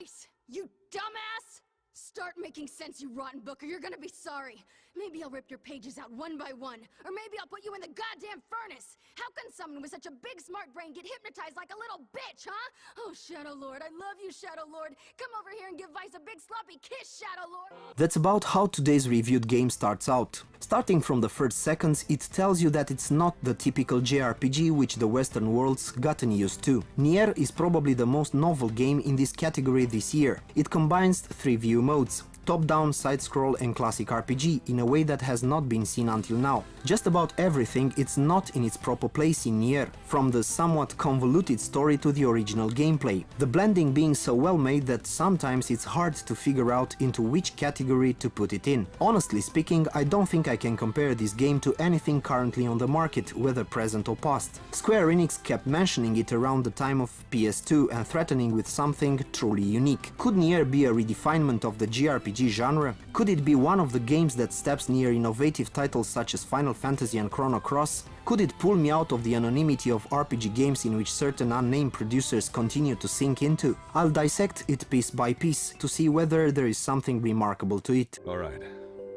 Vice! You dumbass! Start making sense, you rotten book, or you're gonna be sorry. Maybe I'll rip your pages out one by one, or maybe I'll put you in the goddamn furnace! How can someone with such a big smart brain get hypnotized like a little bitch, huh? Oh, Shadow Lord, I love you, Shadow Lord. Come over here and give Vice a big sloppy kiss, Shadow Lord! That's about how today's reviewed game starts out. Starting from the first seconds, it tells you that it's not the typical JRPG which the Western world's gotten used to. Nier is probably the most novel game in this category this year. It combines 3 view modes: top-down, side-scroll and classic RPG in a way that has not been seen until now. Just about everything it's not in its proper place in Nier, from the somewhat convoluted story to the original gameplay, the blending being so well made that sometimes it's hard to figure out into which category to put it in. Honestly speaking, I don't think I can compare this game to anything currently on the market, whether present or past. Square-Enix kept mentioning it around the time of PS2 and threatening with something truly unique. Could Nier be a redefinement of the JRPG genre? Could it be one of the games that steps near innovative titles such as Final Fantasy and Chrono Cross? Could it pull me out of the anonymity of RPG games in which certain unnamed producers continue to sink into? I'll dissect it piece by piece to see whether there is something remarkable to it. Alright,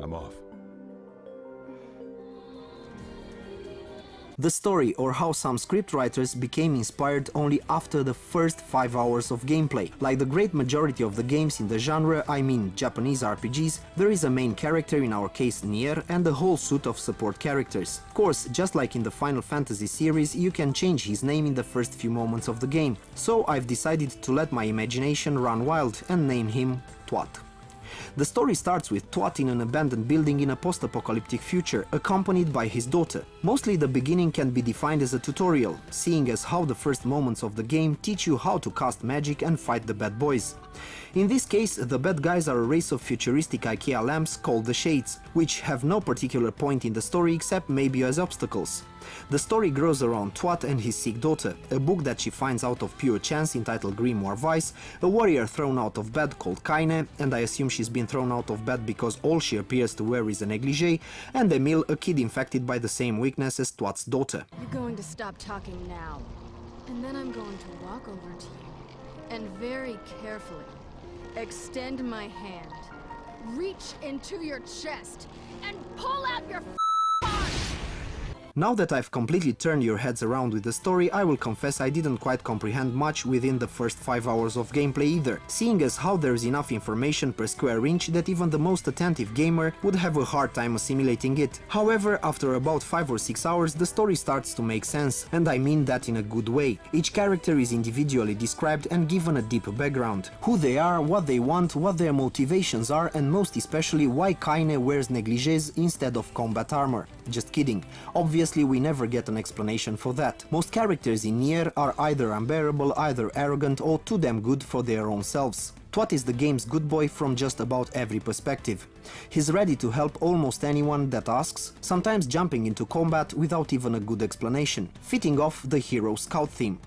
I'm off. The story, or how some scriptwriters became inspired only after the first 5 hours of gameplay. Like the great majority of the games in the genre, I mean Japanese RPGs, there is a main character, in our case Nier, and a whole suite of support characters. Of course, just like in the Final Fantasy series, you can change his name in the first few moments of the game. So I've decided to let my imagination run wild and name him Twat. The story starts with Twat in an abandoned building in a post-apocalyptic future, accompanied by his daughter. Mostly the beginning can be defined as a tutorial, seeing as how the first moments of the game teach you how to cast magic and fight the bad boys. In this case, the bad guys are a race of futuristic IKEA lamps called the Shades, which have no particular point in the story except maybe as obstacles. The story grows around Twat and his sick daughter, a book that she finds out of pure chance entitled Grimoire Vice, a warrior thrown out of bed called Kaine, and I assume she's been thrown out of bed because all she appears to wear is a negligee, and Emil, a kid infected by the same weakness as Twat's daughter. You're going to stop talking now, and then I'm going to walk over to you, and very carefully extend my hand, reach into your chest, and pull out your arm! Now that I've completely turned your heads around with the story, I will confess I didn't quite comprehend much within the first 5 hours of gameplay either, seeing as how there's enough information per square inch that even the most attentive gamer would have a hard time assimilating it. However, after about 5 or 6 hours, the story starts to make sense, and I mean that in a good way. Each character is individually described and given a deep background. Who they are, what they want, what their motivations are, and most especially why Kaine wears negligees instead of combat armor. Just kidding. Obviously we never get an explanation for that. Most characters in Nier are either unbearable, either arrogant, or too damn good for their own selves. Twat is the game's good boy from just about every perspective. He's ready to help almost anyone that asks, sometimes jumping into combat without even a good explanation, fitting off the hero scout theme.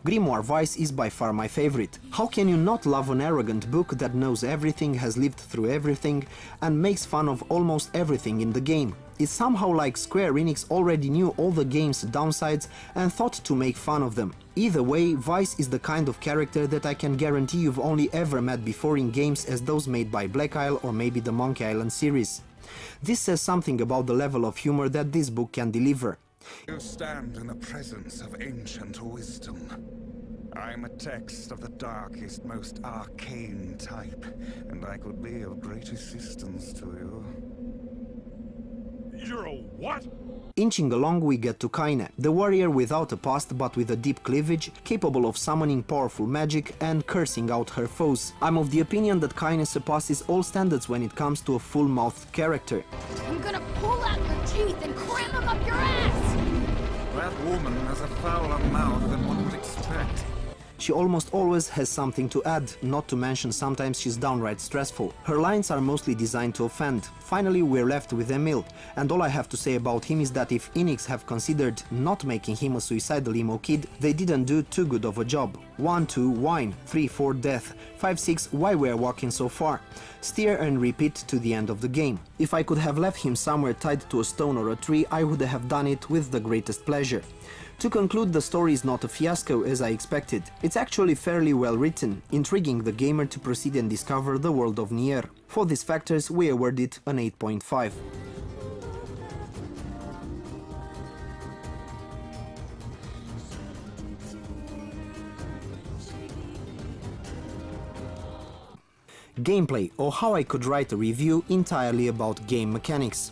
Grimoire Vice is by far my favorite. How can you not love an arrogant book that knows everything, has lived through everything, and makes fun of almost everything in the game? It's somehow like Square-Enix already knew all the game's downsides and thought to make fun of them. Either way, Vice is the kind of character that I can guarantee you've only ever met before in games as those made by Black Isle or maybe the Monkey Island series. This says something about the level of humor that this book can deliver. You stand in the presence of ancient wisdom. I'm a text of the darkest, most arcane type, and I could be of great assistance to you. You're a what? Inching along we get to Kaine, the warrior without a past but with a deep cleavage, capable of summoning powerful magic and cursing out her foes. I'm of the opinion that Kaine surpasses all standards when it comes to a full-mouthed character. I'm gonna pull out your teeth and cram them up your ass! That woman has a fouler mouth than one would expect. She almost always has something to add, not to mention sometimes she's downright stressful. Her lines are mostly designed to offend. Finally we're left with Emil, and all I have to say about him is that if Enix have considered not making him a suicidal emo kid, they didn't do too good of a job. 1, 2, wine, 3, 4, death, 5, 6, why we're walking so far. Steer and repeat to the end of the game. If I could have left him somewhere tied to a stone or a tree, I would have done it with the greatest pleasure. To conclude, the story is not a fiasco as I expected. It's actually fairly well written, intriguing the gamer to proceed and discover the world of Nier. For these factors, we award it an 8.5. Gameplay, or how I could write a review entirely about game mechanics.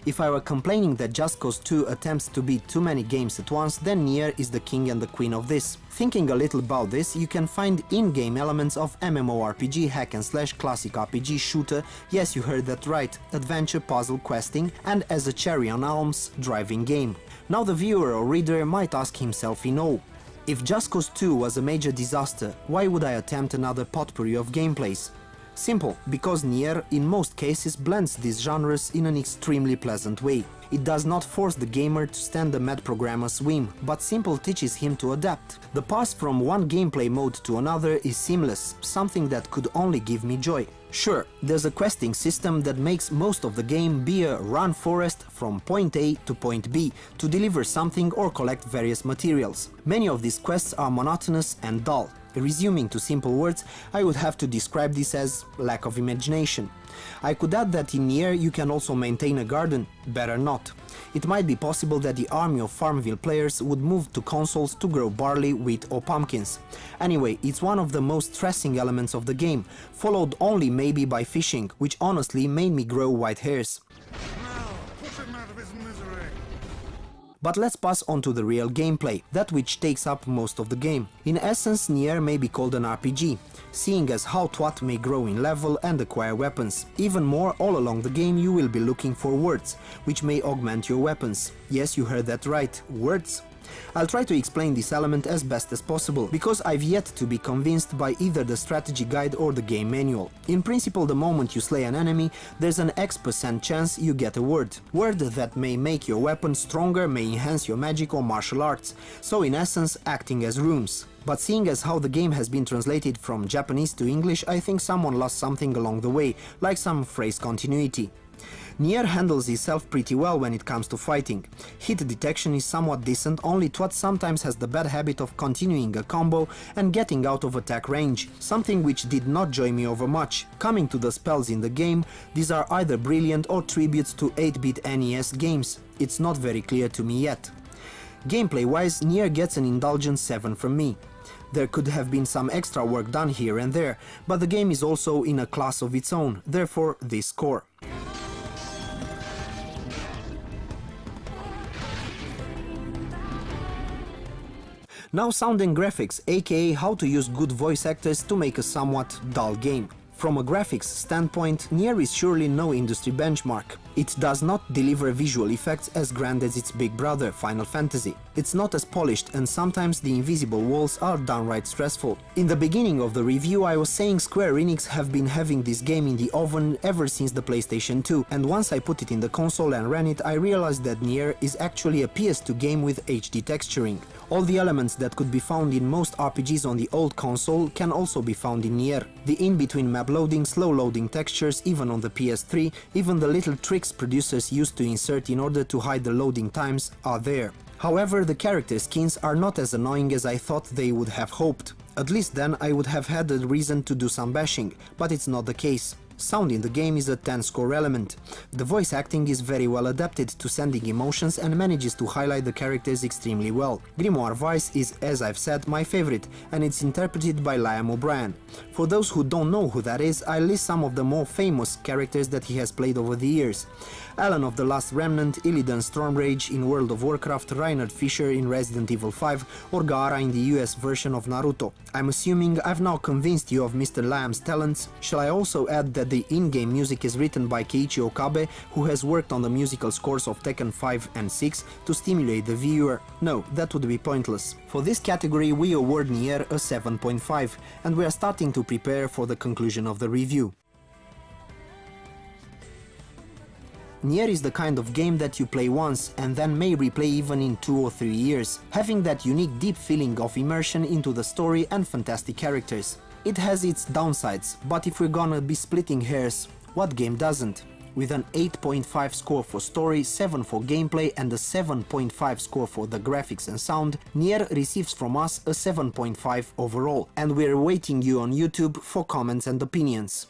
If I were complaining that Just Cause 2 attempts to beat too many games at once, then Nier is the king and the queen of this. Thinking a little about this, you can find in-game elements of MMORPG, hack and slash, classic RPG, shooter, yes you heard that right, adventure, puzzle, questing, and as a cherry on Alm's, driving game. Now the viewer or reader might ask himself in awe, if Just Cause 2 was a major disaster, why would I attempt another potpourri of gameplays? Simple, because Nier in most cases blends these genres in an extremely pleasant way. It does not force the gamer to stand the mad programmer's whim, but simply teaches him to adapt. The pass from one gameplay mode to another is seamless, something that could only give me joy. Sure, there's a questing system that makes most of the game be a run forest from point A to point B to deliver something or collect various materials. Many of these quests are monotonous and dull. Resuming to simple words, I would have to describe this as lack of imagination. I could add that in Nier you can also maintain a garden, better not. It might be possible that the army of Farmville players would move to consoles to grow barley, wheat or pumpkins. Anyway, it's one of the most stressing elements of the game, followed only maybe by fishing, which honestly made me grow white hairs. But let's pass on to the real gameplay, that which takes up most of the game. In essence, Nier may be called an RPG, seeing as how Twat may grow in level and acquire weapons. Even more, all along the game you will be looking for words, which may augment your weapons. Yes, you heard that right, words. I'll try to explain this element as best as possible, because I've yet to be convinced by either the strategy guide or the game manual. In principle, the moment you slay an enemy, there's an X% chance you get a word. Word that may make your weapon stronger, may enhance your magic or martial arts, so in essence acting as runes. But seeing as how the game has been translated from Japanese to English, I think someone lost something along the way, like some phrase continuity. Nier handles itself pretty well when it comes to fighting. Hit detection is somewhat decent, only Twat sometimes has the bad habit of continuing a combo and getting out of attack range, something which did not joy me over much. Coming to the spells in the game, these are either brilliant or tributes to 8-bit NES games. It's not very clear to me yet. Gameplay-wise, Nier gets an indulgent 7 from me. There could have been some extra work done here and there, but the game is also in a class of its own, therefore this score. Now sound and graphics, aka how to use good voice actors to make a somewhat dull game. From a graphics standpoint, Nier is surely no industry benchmark. It does not deliver visual effects as grand as its big brother, Final Fantasy. It's not as polished, and sometimes the invisible walls are downright stressful. In the beginning of the review I was saying Square-Enix have been having this game in the oven ever since the PlayStation 2, and once I put it in the console and ran it, I realized that Nier is actually a PS2 game with HD texturing. All the elements that could be found in most RPGs on the old console can also be found in Nier. The in-between map loading, slow loading textures, even on the PS3, even the little tricks producers used to insert in order to hide the loading times are there. However, the character skins are not as annoying as I thought they would have hoped. At least then I would have had a reason to do some bashing, but it's not the case. Sound in the game is a 10 score element. The voice acting is very well adapted to sending emotions and manages to highlight the characters extremely well. Grimoire Weiss is, as I've said, my favorite, and it's interpreted by Liam O'Brien. For those who don't know who that is, I'll list some of the more famous characters that he has played over the years. Alan of the Last Remnant, Illidan Stormrage in World of Warcraft, Reinhard Fischer in Resident Evil 5, or Gaara in the US version of Naruto. I'm assuming I've now convinced you of Mr. Liam's talents. Shall I also add that the in-game music is written by Keiichi Okabe, who has worked on the musical scores of Tekken 5 and 6 to stimulate the viewer? No, that would be pointless. For this category we award Nier a 7.5, and we are starting to prepare for the conclusion of the review. Nier is the kind of game that you play once and then may replay even in 2 or 3 years, having that unique deep feeling of immersion into the story and fantastic characters. It has its downsides, but if we're gonna be splitting hairs, what game doesn't? With an 8.5 score for story, 7 for gameplay and a 7.5 score for the graphics and sound, Nier receives from us a 7.5 overall, and we're awaiting you on YouTube for comments and opinions.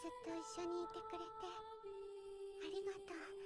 ずっと一緒にいてくれてありがとう。